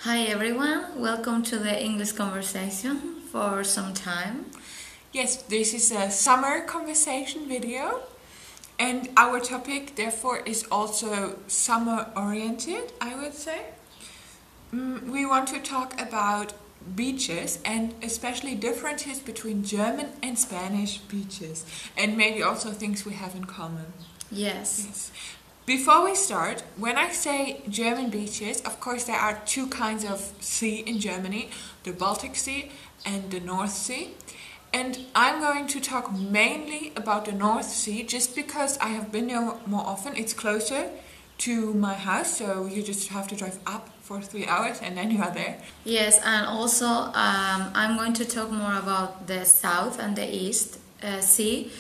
Hi everyone, welcome to the English conversation for some time. Yes, this is a summer conversation video, and our topic therefore is also summer oriented, I would say. We want to talk about beaches and especially differences between German and Spanish beaches, and maybe also things we have in common. Yes. Yes. Before we start, when I say German beaches, of course there are two kinds of sea in Germany, the Baltic Sea and the North Sea. And I'm going to talk mainly about the North Sea just because I have been there more often. It's closer to my house, so you just have to drive up for 3 hours and then you are there. Yes, and also I'm going to talk more about the South and the East Sea,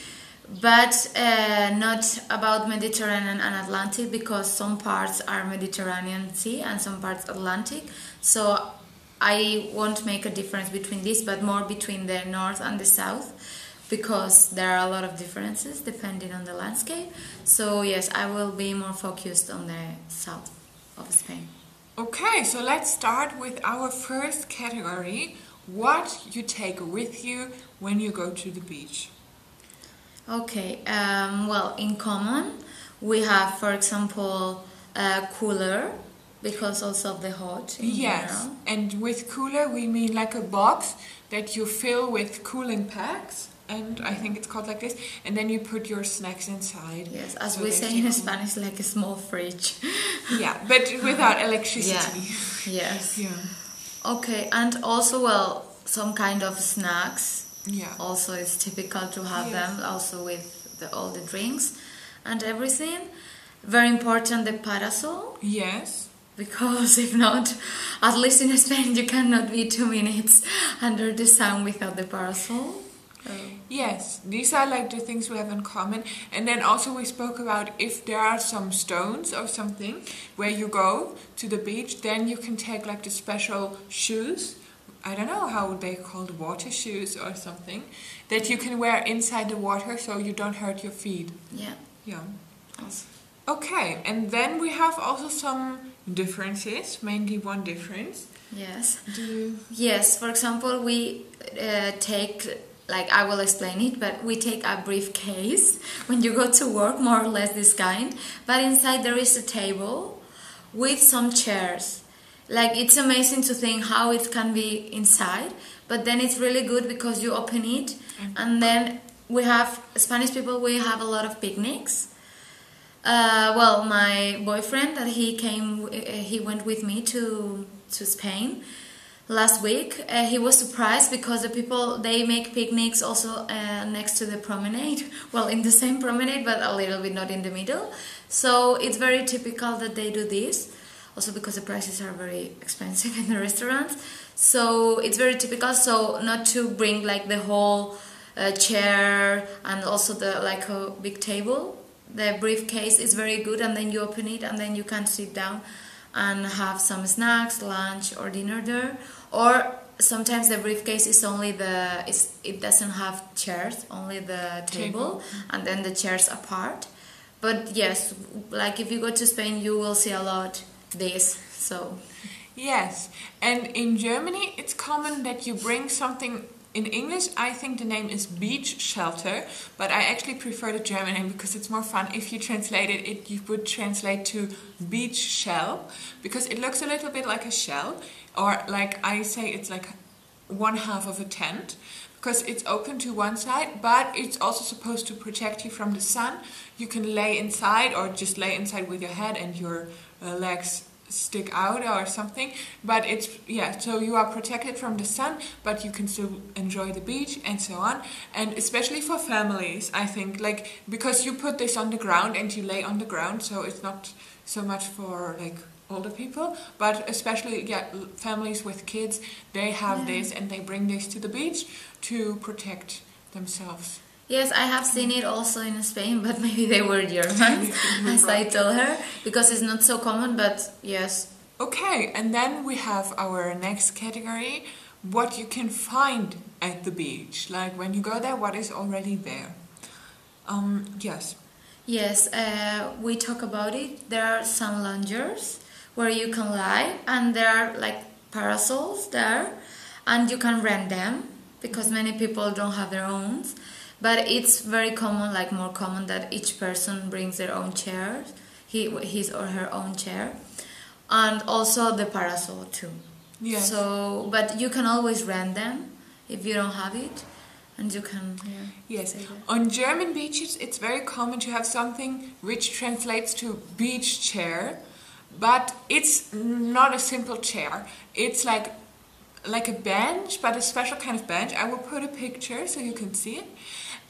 but not about Mediterranean and Atlantic because some parts are Mediterranean Sea and some parts Atlantic. So I won't make a difference between this, but more between the North and the South because there are a lot of differences depending on the landscape. So yes, I will be more focused on the South of Spain. Okay, so let's start with our first category, what you take with you when you go to the beach. Okay, well, in common, we have, for example, a cooler because also of the hot in Yes, general. and with cooler we mean like a box that you fill with cooling packs, and I think it's called like this, and then you put your snacks inside. Yes, as So we they say stay in cool. Spanish, like a small fridge. Yeah, but without electricity. Yes. Yeah. Okay, and also, well, some kind of snacks. Yeah. Also, it's typical to have Yes. them, also with all the drinks and everything. Very important, the parasol. Yes. Because if not, at least in Spain, you cannot be 2 minutes under the sun without the parasol. Yes, these are like the things we have in common. And then also we spoke about if there are some stones or something where you go to the beach, then you can take like the special shoes. I don't know how they called water shoes or something that you can wear inside the water so you don't hurt your feet. Yeah. Yeah. Also. Okay, and then we have also some differences, mainly one difference. Yes. Do you... Yes, for example, we take, like I will explain it, but we take a briefcase when you go to work, more or less this kind. But inside there is a table with some chairs. Like it's amazing to think how it can be inside, but then it's really good because you open it, and then we have Spanish people. We have a lot of picnics. Well, my boyfriend that he went with me to Spain last week. He was surprised because the people they make picnics also next to the promenade. Well, in the same promenade, but a little bit not in the middle. So it's very typical that they do this. Also because the prices are very expensive in the restaurants. So it's very typical. So not to bring like the whole chair and also the like a big table. The briefcase is very good, and then you open it and then you can sit down and have some snacks, lunch or dinner there. Or sometimes the briefcase is only it doesn't have chairs, only the table and then the chairs apart. But yes, like if you go to Spain you will see a lot this. So Yes, and in Germany it's common that you bring something. In English, I think the name is beach shelter, but I actually prefer the German name because it's more fun. If you translate it, you would translate to beach shell because it looks a little bit like a shell, or like I say, it's like one half of a tent because it's open to one side, but it's also supposed to protect you from the sun. You can lay inside or just lay inside with your head and your legs stick out or something, but it's so you are protected from the sun, but you can still enjoy the beach and so on. And especially for families, I think, like, because you put this on the ground and you lay on the ground, so it's not so much for like older people, but especially families with kids, they have this and they bring this to the beach to protect themselves. yes, I have seen it also in Spain, but maybe they were Germans, as I told her, because it's not so common, but yes. Okay, and then we have our next category, what you can find at the beach. Like when you go there, what is already there. Yes. Yes, we talk about it. There are some loungers where you can lie, and there are like parasols there, and you can rent them because many people don't have their own. But it's very common, like more common, that each person brings their own chair, his or her own chair, and also the parasol too. Yes. So, but you can always rent them if you don't have it, and you can. Yes. say that. On German beaches, it's very common to have something which translates to beach chair, but it's not a simple chair. It's like a bench, but a special kind of bench. I will put a picture so you can see it.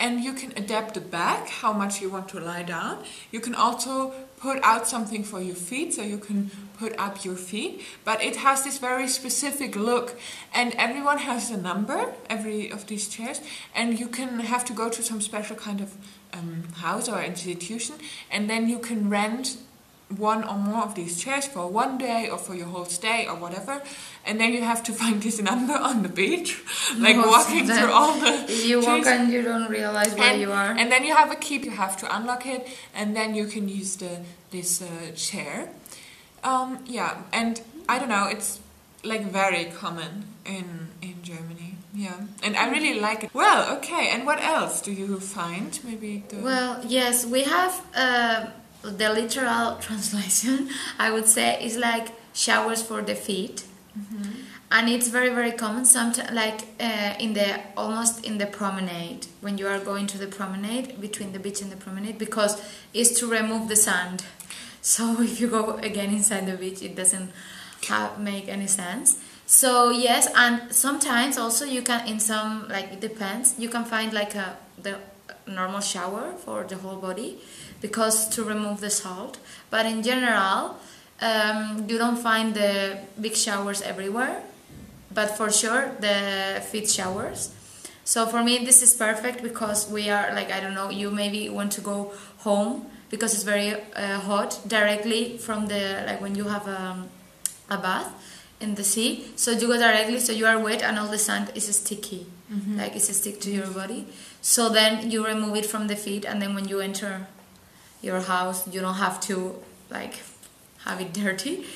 And you can adapt the back, how much you want to lie down. You can also put out something for your feet, so you can put up your feet. But it has this very specific look. And everyone has a number, every of these chairs. And you can have to go to some special kind of house or institution. And then you can rent one or more of these chairs for one day or for your whole stay or whatever, and then you have to find this number on the beach, like walking through all the if you walk and you don't realize where you are, and then you have a key, you have to unlock it, and then you can use this chair. And I don't know, it's like very common in Germany. Yeah, and I really like it. Well, okay, and what else do you find? Maybe well, yes, we have the literal translation, I would say, is like showers for the feet. Mm-hmm. And it's very, very common, sometimes, like almost in the promenade, when you are going to the promenade, between the beach and the promenade, because it's to remove the sand. So if you go again inside the beach, it doesn't make any sense. So yes, and sometimes also you can, in some, like, it depends, you can find like the normal shower for the whole body, because to remove the salt. But in general, you don't find the big showers everywhere, but for sure the feet showers. So for me this is perfect, because we are like, I don't know, you maybe want to go home because it's very hot, directly from the, like when you have a bath in the sea, so you go directly, so you are wet and all the sand is sticky. Mm-hmm. Like it's stick to your body. So then you remove it from the feet, and then when you enter your house, you don't have to like have it dirty.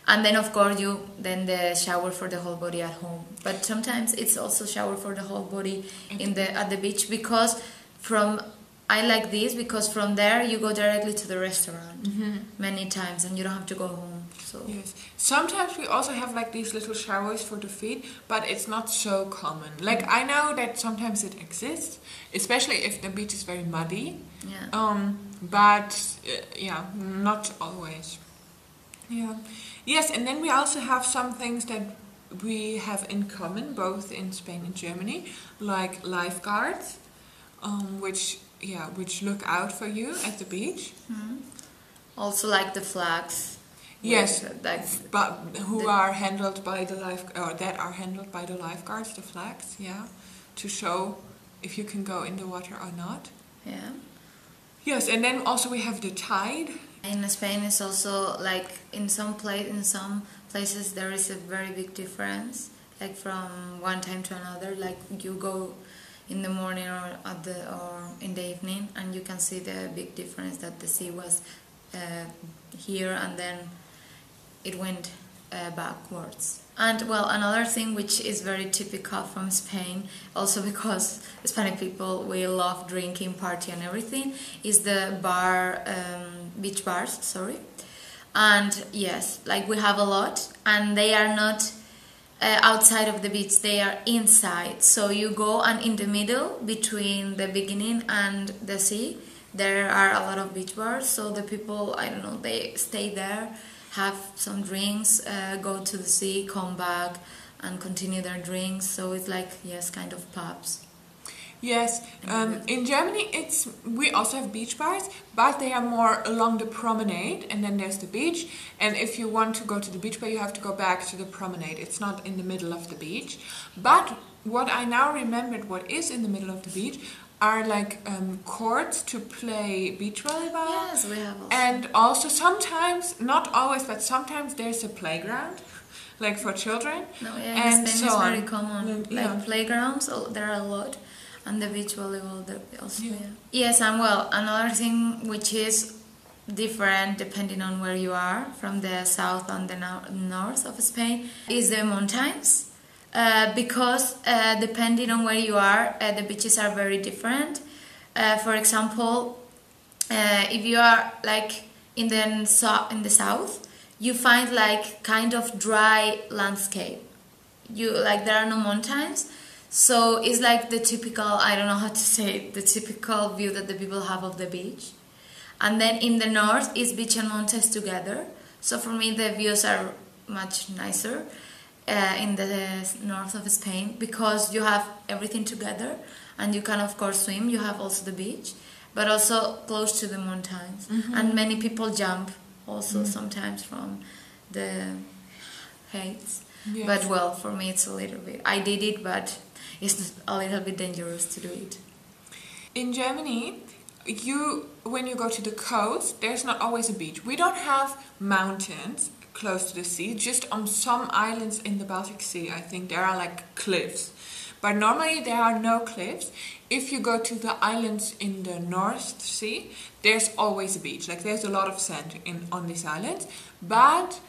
And then of course then the shower for the whole body at home. But sometimes it's also shower for the whole body at the beach, because I like this because from there you go directly to the restaurant. Mm-hmm. Many times, and you don't have to go home. So yes, sometimes we also have like these little showers for the feet, but it's not so common. Like I know that sometimes it exists, especially if the beach is very muddy. Yeah. Not always. Yeah. Yes, and then we also have some things that we have in common, both in Spain and Germany, like lifeguards, which look out for you at the beach. Mm-hmm. Also, like the flags. Yes, but are handled by the that are handled by the lifeguards, the flags, yeah, to show if you can go in the water or not. Yeah. Yes, and then also we have the tide. In Spain, it's also like in some places there is a very big difference, like from one time to another. Like you go in the morning or in the evening, and you can see the big difference that the sea was here, and then it went backwards. And well, another thing which is very typical from Spain, also because Spanish people, we love drinking, party and everything, is the beach bars, sorry. And yes, like we have a lot, and they are not outside of the beach, they are inside. So you go, and in the middle, between the beginning and the sea, there are a lot of beach bars. So the people, I don't know, they stay there, have some drinks, go to the sea, come back and continue their drinks. So it's like, yes, kind of pubs. Yes, in Germany we also have beach bars, but they are more along the promenade, and then there's the beach. And if you want to go to the beach bar, you have to go back to the promenade. It's not in the middle of the beach. But what I now remembered, what is in the middle of the beach, are like courts to play beach volleyball. Yes, we have also. And also sometimes, not always, but sometimes there's a playground, like for children. No, yeah, and in Spain so it's very common. Yeah. Like playgrounds, there are a lot. And the beach volleyball there also. Yeah. Yeah. Yes, and well, another thing which is different depending on where you are, from the south and the north of Spain, is the mountains. Because depending on where you are, the beaches are very different. For example, if you are like in the south, you find like kind of dry landscape. There are no mountains, so it's like the typical, I don't know how to say it, the typical view that the people have of the beach. And then in the north is beach and mountains together. So for me the views are much nicer in the north of Spain, because you have everything together, and you can of course swim. You have also the beach, but also close to the mountains. And many people jump also sometimes from the heights. Yes. But well, for me it's a little bit, I did it, but it's a little bit dangerous to do it. In Germany, when you go to the coast, there's not always a beach. We don't have mountains close to the sea. Just on some islands in the Baltic Sea, I think there are like cliffs. But normally there are no cliffs. If you go to the islands in the North Sea, there's always a beach. Like there's a lot of sand on these islands. But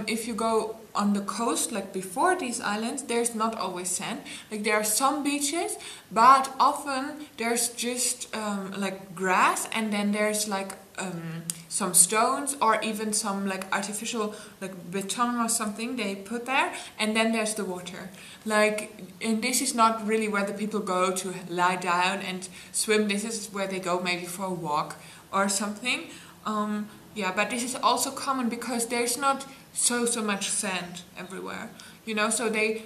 if you go on the coast, like before these islands, there's not always sand. Like there are some beaches, but often there's just like grass, and then there's like some stones, or even some like artificial like beton or something they put there, and then there's the water. And this is not really where the people go to lie down and swim. This is where they go maybe for a walk or something. But this is also common because there's not so much sand everywhere, so they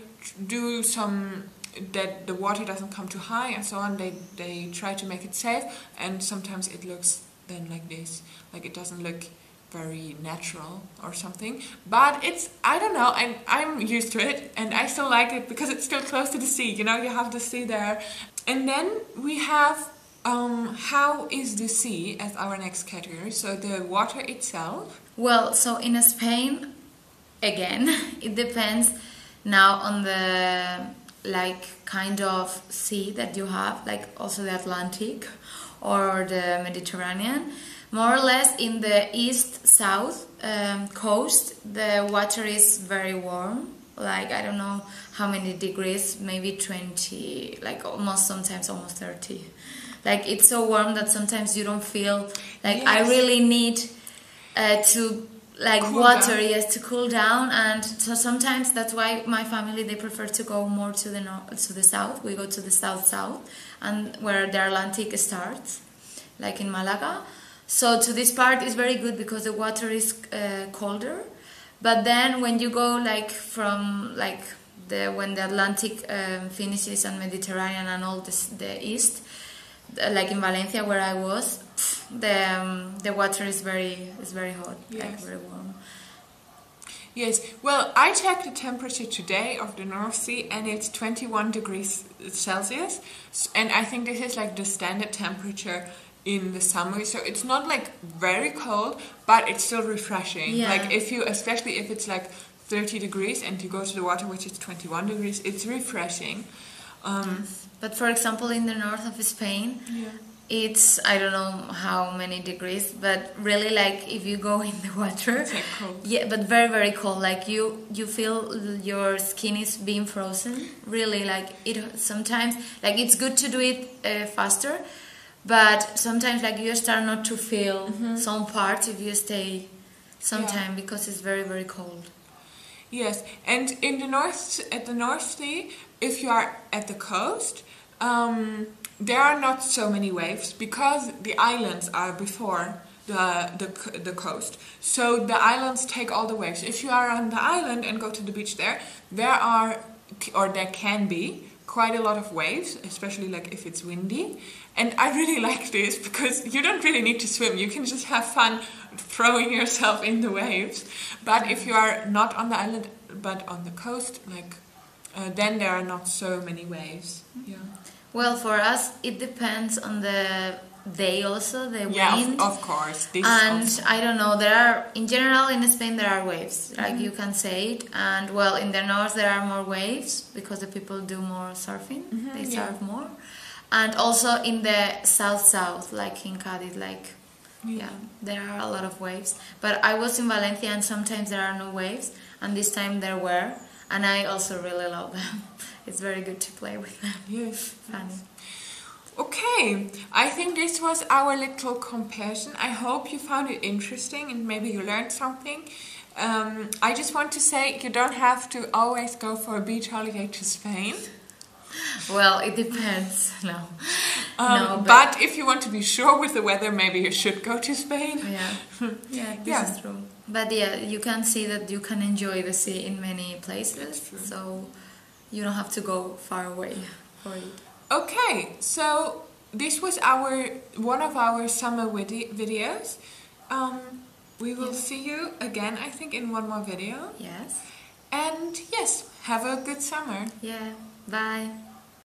do some that the water doesn't come too high and so on. They try to make it safe, and sometimes it looks then like this, like it doesn't look very natural or something, but I don't know, I'm used to it, and I still like it because it's still close to the sea, you have the sea there. And then we have how is the sea as our next category, so the water itself. Well, so in Spain, again, it depends now on the kind of sea that you have, like also the Atlantic or the Mediterranean. More or less in the east-south coast, the water is very warm. I don't know how many degrees, maybe 20, sometimes almost 30. It's so warm that sometimes you don't feel yes. I really need to cool water, down. yes, to cool down. And so sometimes that's why my family, they prefer to go more to the south. We go to the south, and where the Atlantic starts, like in Malaga. So to this part is very good because the water is colder. But then when you go from when the Atlantic finishes and Mediterranean and all the east, like in Valencia where I was, the water is very hot, yes. very warm. Yes, well, I checked the temperature today of the North Sea, and it's 21 degrees Celsius, and I think this is the standard temperature in the summer, so it's not very cold, but it's still refreshing. Yeah. Especially if it's 30 degrees and you go to the water which is 21 degrees, it's refreshing. But for example, in the north of Spain, it's, I don't know how many degrees, but really if you go in the water, it's cold. Yeah, but very, very cold. You feel your skin is being frozen. Really, it sometimes, it's good to do it faster, but sometimes you start not to feel some parts if you stay some time, because it's very, very cold. Yes, and at the North Sea, if you are at the coast, there are not so many waves because the islands are before the coast. So the islands take all the waves. If you are on the island and go to the beach there can be quite a lot of waves, especially if it's windy. And I really like this because you don't really need to swim. You can just have fun throwing yourself in the waves. But if you are not on the island but on the coast, then there are not so many waves. Yeah. Well, for us, it depends on the day also, the wind. Yeah, of course. I don't know, in general in Spain there are waves, you can say it. And well, in the north there are more waves because the people do more surfing, they surf more. And also in the south, like in Cadiz, Yeah, there are a lot of waves. But I was in Valencia and sometimes there are no waves, and this time there were, and I also really love them. It's very good to play with them. Yes. Funny. Okay, I think this was our little comparison. I hope you found it interesting and maybe you learned something. I just want to say you don't have to always go for a beach holiday to Spain. Well, it depends. No. But if you want to be sure with the weather, maybe you should go to Spain. Yeah, this is true. But yeah, you can see that you can enjoy the sea in many places, so you don't have to go far away for it. Okay, so this was one of our summer videos. We will see you again, I think, in one more video. Yes. And yes, have a good summer. Yeah. Bye.